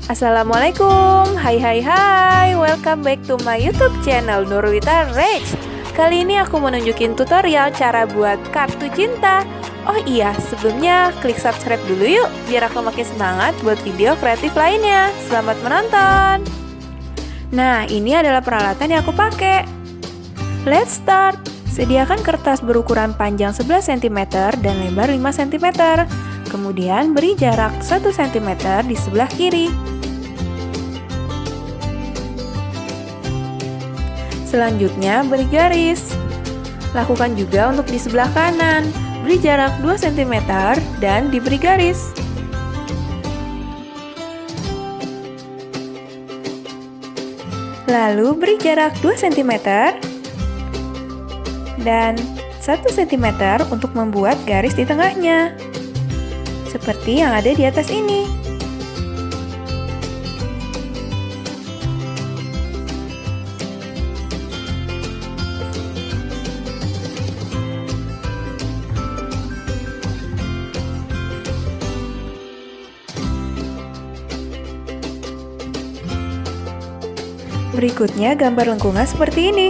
Assalamualaikum, hai, welcome back to my YouTube channel Nurwita Rage. Kali ini aku mau nunjukin tutorial cara buat kartu cinta. Oh iya, sebelumnya klik subscribe dulu yuk, biar aku makin semangat buat video kreatif lainnya. Selamat menonton. Nah, ini adalah peralatan yang aku pakai. Let's start. Sediakan kertas berukuran panjang 11 cm dan lebar 5 cm. Kemudian beri jarak 1 cm di sebelah kiri. Selanjutnya beri garis. Lakukan juga untuk di sebelah kanan. Beri jarak 2 cm dan diberi garis. Lalu beri jarak 2 cm dan 1 cm untuk membuat garis di tengahnya. Seperti yang ada di atas ini. Berikutnya gambar lengkungan seperti ini.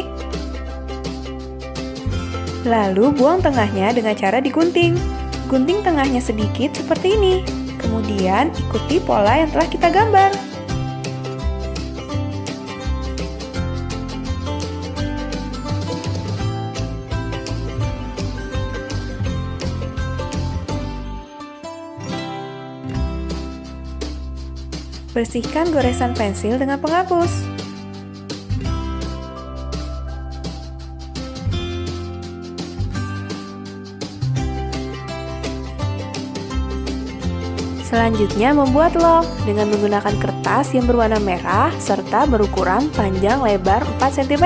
Lalu buang tengahnya dengan cara digunting. Gunting tengahnya sedikit seperti ini. Kemudian ikuti pola yang telah kita gambar. Bersihkan goresan pensil dengan penghapus. Selanjutnya membuat love dengan menggunakan kertas yang berwarna merah serta berukuran panjang lebar 4 cm.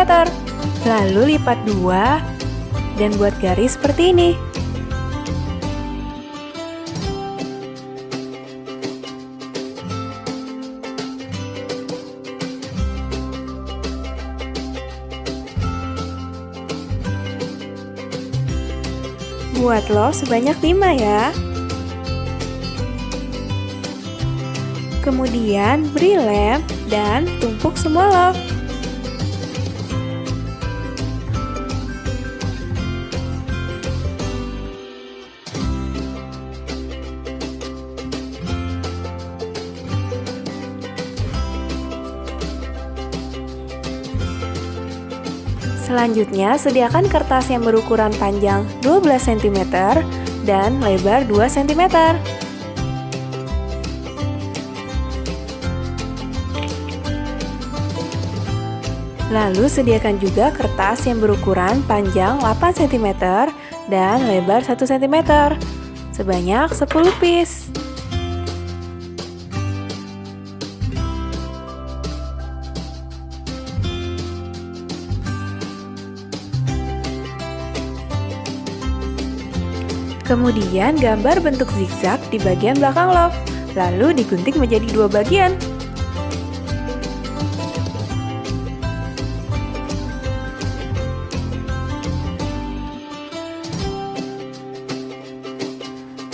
Lalu lipat 2 dan buat garis seperti ini. Buat love sebanyak 5 ya. Kemudian beri lem dan tumpuk semua love. Selanjutnya sediakan kertas yang berukuran panjang 12 cm dan lebar 2 cm. Lalu sediakan juga kertas yang berukuran panjang 8 cm dan lebar 1 cm, sebanyak 10 piece. Kemudian gambar bentuk zigzag di bagian belakang love, lalu digunting menjadi 2 bagian.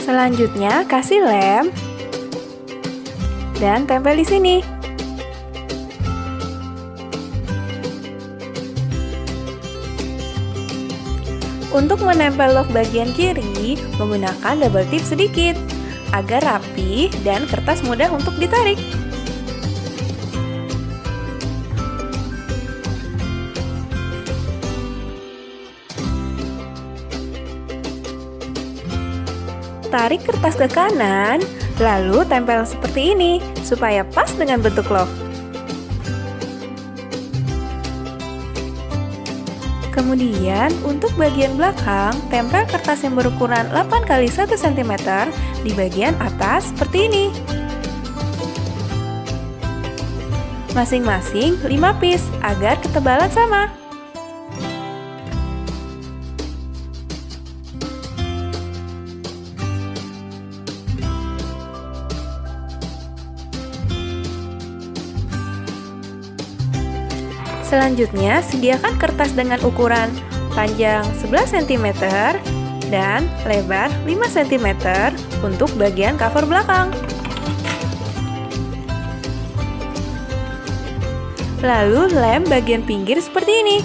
Selanjutnya kasih lem dan tempel di sini. Untuk menempel love bagian kiri, menggunakan double tip sedikit agar rapi dan kertas mudah untuk ditarik. Tarik kertas ke kanan, lalu tempel seperti ini, supaya pas dengan bentuk love. Kemudian, untuk bagian belakang, tempel kertas yang berukuran 8 x 1 cm di bagian atas seperti ini. Masing-masing 5 piece, agar ketebalan sama. Selanjutnya, sediakan kertas dengan ukuran panjang 11 cm dan lebar 5 cm untuk bagian cover belakang. Lalu lem bagian pinggir seperti ini.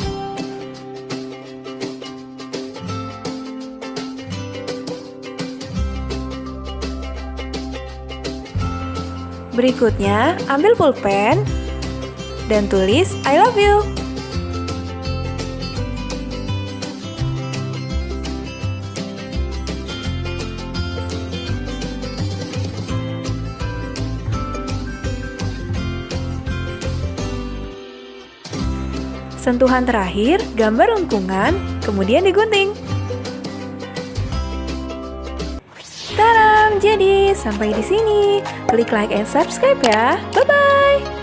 Berikutnya, ambil pulpen dan tulis I love you. Sentuhan terakhir, gambar lengkungan, kemudian digunting. Taram, jadi sampai di sini. Klik like and subscribe ya. Bye-bye.